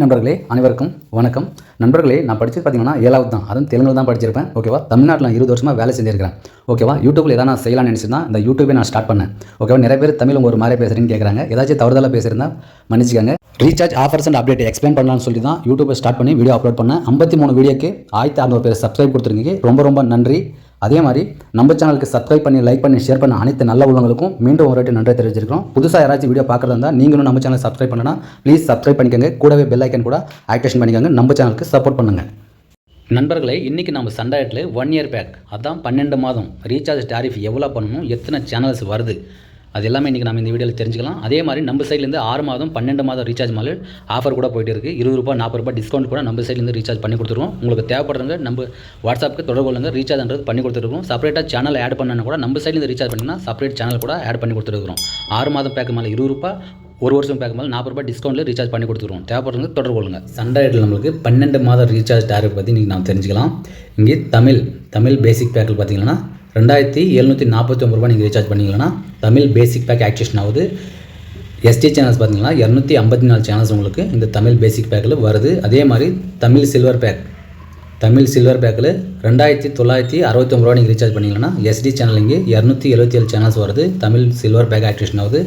நண்பர்களே, அனைவருக்கும் வணக்கம். நண்பர்களே, நான் படிச்சது பார்த்தீங்கன்னா 7வது தான். அதுவும் தெலுங்குல தான் படிச்சிருப்பேன். ஓகேவா? தமிழ்நாட்டில் நான் 20 வருஷமாக வேலை செஞ்சிருக்கிறேன். ஓகேவா? யூடியூப்ல எதாவது நான் செய்யலாம்னு நினச்சி தான் இந்த யூடியூபே நான் ஸ்டார்ட் பண்ணேன். ஓகேவா? நிறைய பேர் தமிழ் ஒரு மாதிரி பேசுகிறீங்கன்னு கேட்குறாங்க. ஏதாச்சும் தவறுதலாக பேசுகிறதா மன்னிச்சுக்கோங்க. Recharge offers and update explain பண்ணலாம்னு சொல்லி தான் யூடியூப்பை ஸ்டார்ட் பண்ணி வீடியோ அப்லோட் பண்ணேன். 53 வீடியோக்கு 1600 பேர் சப்ஸ்கிரைப் கொடுத்துருக்கீங்க. ரொம்ப நன்றி. அதே மாதிரி நம்ம சேனலுக்கு சப்ஸ்கிரைப் பண்ணி லைக் பண்ணி ஷேர் பண்ண அனைத்து நல்ல உள்ளவங்களுக்கும் மீண்டும் ஒரு வாட்டி நன்றி தெரிவிச்சிருக்கிறோம். புதுசாக யாராச்சும் வீடியோ பார்க்குறதா இருந்தால் நீங்களும் நம்ம சேனல் சப்ஸ்கிரைப் பண்ணனா ப்ளீஸ் சப்ஸ்கிரைப் பண்ணிக்கோங்க. கூடவே பெல் ஐக்கன் கூட ஆக்டிவேஷன் பண்ணிக்கோங்க. நம்ம சேனலுக்கு சப்போர்ட் பண்ணுங்கள். நண்பர்களே, இன்றைக்கி நம்ம சண்டாயத்தில் 1 இயர் பேக், அதான் 12 மாதம் ரீசார்ஜ் டாரிஃப் எவ்வளோ பண்ணணும், எத்தனை சேனல்ஸ் வருது, அது எல்லாமே இன்றைக்கி நம்ம இந்த வீடியோவில் தெரிஞ்சுக்கலாம். அதே மாதிரி நம்ம சைட்லேருந்து 6 மாதம் 12 மாதம் ரீசார்ஜ் மாதிரி ஆஃபர் கூட போயிட்டு இருக்குது. 20 ரூபா 40 ரூபா டிஸ்கவுண்ட் கூட நம்ம சைட்லேருந்து ரீசார்ஜ் பண்ணி கொடுத்துருவோம். உங்களுக்கு தேவைப்படுறவங்க நம்ம வாட்ஸ்அப்புக்கு தொடர்பு கொள்ளுங்க. ரீசார்ஜ்ன்றது பண்ணி கொடுத்துருக்கோம். செப்பரேட்டாக சேனல் ஆட் பண்ணணும் கூட நம்ம சைட்லேருந்து ரீசார்ஜ் பண்ணிங்கன்னா செப்பரேட் சேனல் கூட ஆட் பண்ணி கொடுத்துருக்கோம். 6 மாதம் பேக் மேலே 20 ரூபா, 1 வருஷம் பேக் மேலே 40 ரூபா டிஸ்கவுண்ட்டில் ரீசார்ஜ் பண்ணி கொடுத்துருவோம். தேவைப்படுறவங்க தொடர்பு கொள்ளுங்க. சண்டாயிட்டில் நம்மளுக்கு 12 மாதம் ரீசார்ஜ் டாரிஃப் பற்றி இன்றைக்கி நாம் தெரிஞ்சுக்கலாம். இங்கே தமிழ் பேசிக் பேக்கில் பார்த்தீங்கன்னா 2749 ரூபா நீங்கள் ரீசார்ஜ் பண்ணிங்கன்னா தமிழ் பேசிக் பேக் ஆக்டிவேஷன் ஆகுது. எஸ்டி சேனல்ஸ் பார்த்தீங்கன்னா 254 சேனல்ஸ் உங்களுக்கு இந்த தமிழ் பேசிக் பேக்கில் வருது. அதே மாதிரி தமிழ் சில்வர் பேக்கில் 2969 ரூபா நீங்கள் ரீசார்ஜ் பண்ணிங்கன்னா எஸ்டி சேனல் இங்கே 277 சேனல்ஸ் வருது. தமிழ் சில்வர் பேக் ஆக்டிவேஷன் ஆகுது.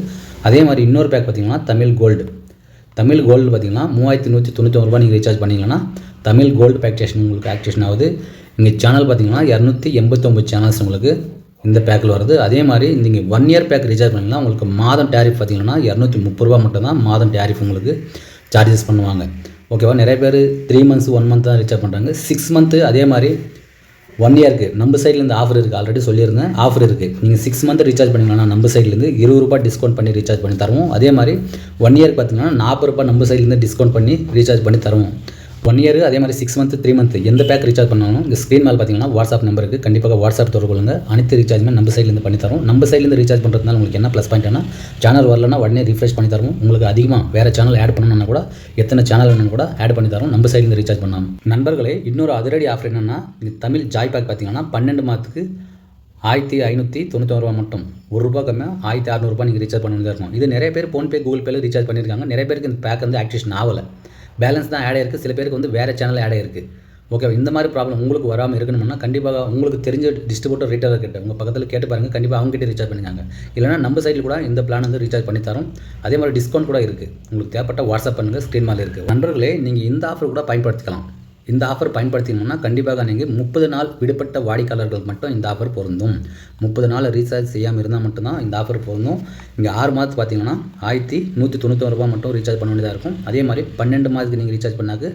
அதே மாதிரி இன்னொரு பேக் பார்த்தீங்கன்னா தமிழ் கோல்டு பார்த்தீங்கன்னா 3199 ரூபா நீங்கள் ரீசார்ஜ் பண்ணிங்கன்னா தமிழ் கோல்டு பேக்டேஷன் உங்களுக்கு ஆக்டிவேஷன் ஆகுது. இங்கே சேனல் பார்த்தீங்கன்னா 289 சேனல்ஸ் உங்களுக்கு இந்த பேக்கில் வருது. அதே மாதிரி நீங்கள் 1 இயர் பேக் ரீசார்ஜ் பண்ணிங்கன்னா உங்களுக்கு மாதம் டேரிஃப் பார்த்தீங்கன்னா 230 ரூபா மட்டும் தான் மாதம் டேரிஃப் உங்களுக்கு சார்ஜஸ் பண்ணுவாங்க. ஓகேவா? நிறைய பேர் 3 மந்த்ஸ் 1 மந்த் தான் ரீசார்ஜ் பண்ணுறாங்க. 6 மந்த்து அதே மாதிரி 1 இயருக்கு நம்ம சைட்லேருந்து ஆஃபர் இருக்குது. ஆல்ரெடி சொல்லியிருந்தேன், ஆஃபர் இருக்குது. நீங்கள் 6 மந்த் ரீசார்ஜ் பண்ணிங்கன்னா நம்ம சைட்லேருந்து 20 ரூபா டிஸ்கவுண்ட் பண்ணி ரீசார்ஜ் பண்ணி தருவோம். அதே மாதிரி 1 இயருக்கு பார்த்தீங்கன்னா 40 ரூபா நம்ம சைட்லேருந்து டிஸ்கவுண்ட் பண்ணி ரீசார்ஜ் பண்ணி தருவோம். 1 இயர் அதே மாதிரி 6 மந்த் 3 மந்த் எந்த பேக் ரீசார்ஜ் பண்ணாலும் இந்த ஸ்க்ரீன் மேலே பார்த்தீங்கன்னா வாட்ஸ்அப் நம்பருக்கு கண்டிப்பாக வாட்ஸ்அப் தொடர்பு கொள்ளுங்கள். அனைத்து ரீசார்ஜுமே நம்ம சைட்லேருந்து பண்ணி தரோம். நம்ம சைட்லேருந்து ரீசார்ஜ் பண்ணுறதுனால உங்களுக்கு என்ன ப்ளஸ் பாயிண்ட்னா, சேனல் வரலன்னா உடனே ரிஃப்ரெஷ் பண்ணி தருவோம். உங்களுக்கு அதிகமாக வேறு சேனல் ஆட் பண்ணணும்னா கூட எத்தனை சேனல் வேணும் கூட ஆட் பண்ணி தரோம். நம்ம சைட்லேருந்து ரீசார்ஜ் பண்ணாமல். நண்பர்களே, இன்னொரு அதிரடி ஆஃபர் என்னென்னா, இந்த தமிழ் ஜாய் பேக் பார்த்தீங்கன்னா 12 மாதத்துக்கு 1591 ரூபா மட்டும், 1 ரூபா கம்மியாக 1600 ரூபா நீங்கள் ரீசார்ஜ் பண்ண வேண்டியதாக இருக்கும். இது நிறைய பேர் ஃபோன்பே கூகுள் பேல ரீசார்ஜ் பண்ணியிருக்காங்க. நிறைய பேருக்கு இந்த பேக் வந்து ஆக்டிவேஷன் ஆகலை, பேலன்ஸ் தான் ஆட் ஆகிருக்கு. சில பேருக்கு வந்து வேறு சேனல் ஆட் ஆகிருக்கு. ஓகே, இந்த மாதிரி ப்ராப்ளம் உங்களுக்கு வராமல் இருக்கணும்னா கண்டிப்பாக உங்களுக்கு தெரிஞ்ச டிஸ்ட்ரிபியூட்டர் ரீட்டைலர் கிட்ட உங்கள் பக்கத்தில் கேட்டு பாருங்கள். கண்டிப்பாக அவங்ககிட்ட ரீசார்ஜ் பண்ணிக்காங்க. இல்லைனா நம்ம சைடில் கூட இந்த பிளான் வந்து ரீசார்ஜ் பண்ணி தரோம். அதே மாதிரி டிஸ்கவுண்ட் கூட இருக்குது. உங்களுக்கு தேவைப்பட்ட வாட்ஸ்அப் பண்ணுங்கள், ஸ்க்ரீன் மேலே இருக்குது. நண்பர்களே, நீங்கள் இந்த ஆஃபர் கூட பயன்படுத்திக்கலாம். இந்த ஆஃபர் பயன்படுத்தினோம்னா கண்டிப்பாக நீங்கள் 30 நாள் விடுபட்ட வாடிக்கையாளர்கள் மட்டும் இந்த ஆஃபர் பொருந்தும். 30 நாள் ரீசார்ஜ் செய்யாமல் இருந்தால் மட்டும்தான் இந்த ஆஃபர் பொருந்தும். இங்கே 6 மாதத்துக்கு பார்த்தீங்கன்னா 1191 ரூபா மட்டும் ரீசார்ஜ் பண்ண வேண்டியதாக இருக்கும். அதே மாதிரி 12 மாதத்துக்கு நீங்கள் ரீசார்ஜ் பண்ணாக்கு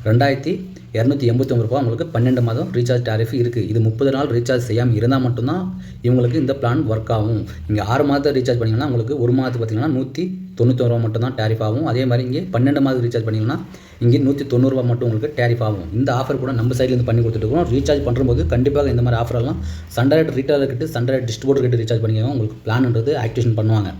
2289 ரூபா உங்களுக்கு 12 மாதம் ரீசார்ஜ் டாரிஃப் இருக்குது. இது 30 நாள் ரீசார்ஜ் செய்யாமல் இருந்தால் மட்டும்தான் இவங்களுக்கு இந்த பிளான் ஒர்க் ஆகும். இங்கே 6 மாதத்தை ரீசார்ஜ் பண்ணிங்கன்னா உங்களுக்கு 1 மாதத்துக்கு பார்த்தீங்கன்னா 191 ரூபா மட்டும் தான் டேரிஃப் ஆகும். அதே மாதிரி இங்கே 12 மாதம் ரீசார்ஜ் பண்ணிங்கன்னா இங்கே 190 ரூபா மட்டும் உங்களுக்கு டேரிஃப் ஆகும். இந்த ஆஃபர் கூட நம்ம சைட்லேருந்து பண்ணி கொடுத்துருக்கோம். ரீசார்ஜ் பண்ணும்போது கண்டிப்பாக இந்த மாதிரி ஆஃபரெல்லாம் சண்டரைட் ரீட்டைலர் கிட்ட சண்டரைட் டிஸ்ட்ரிபியூட்டர் கிட்ட ரீசார்ஜ் பண்ணிக்கோங்க. உங்களுக்கு பிளான்ன்றது ஆக்டிவேஷன் பண்ணுவாங்க.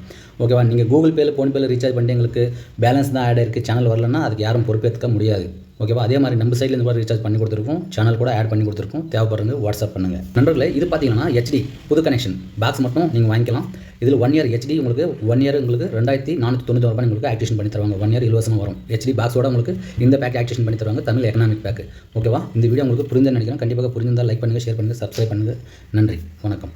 ஓகேவா? நீங்கள் கூகுள் பேல ஃபோன்பேல ரீசார்ஜ் பண்ணிட்டு எங்களுக்கு பேலன்ஸ் தான் ஆட் ஆகிருக்கு, சேனல் வரலன்னா அதுக்கு யாரும் பொறுப்பேற்க முடியாது. ஓகேவா? அதே மாதிரி நம்ம சைட்லேருந்து கூட ரீசார்ஜ் பண்ணி கொடுத்துருக்கோம். சேனல் கூட ஆட் பண்ணி கொடுத்துருக்கோம். தேவைப்படுறவங்க வாட்ஸ்அப் பண்ணுங்கள். நண்பர்களே, இது பார்த்தீங்கன்னா HD புது கனெக்ஷன் பாக்ஸ் மட்டும் நீங்கள் வாங்கிக்கலாம். இதில் 1 இயர் HD உங்களுக்கு 1 இயர் உங்களுக்கு 2490 ரூபாய் உங்களுக்கு ஆக்டிவேஷன் பண்ணி தருவாங்க. 1 இயர் இலவசமாக வரும். HD பாக்ஸோட உங்களுக்கு இந்த பேக் ஆக்டிவேஷன் பண்ணி தருவாங்க, தமிழ் எக்கனாமிக் பேக். ஓகேவா? இந்த வீடியோ உங்களுக்கு புரிஞ்சுன்னு நினைக்கிறேன். கண்டிப்பாக புரிஞ்சிருந்தால் லைக் பண்ணுங்கள், ஷேர் பண்ணுங்கள், சப்ஸ்கிரைப் பண்ணுங்கள். நன்றி, வணக்கம்.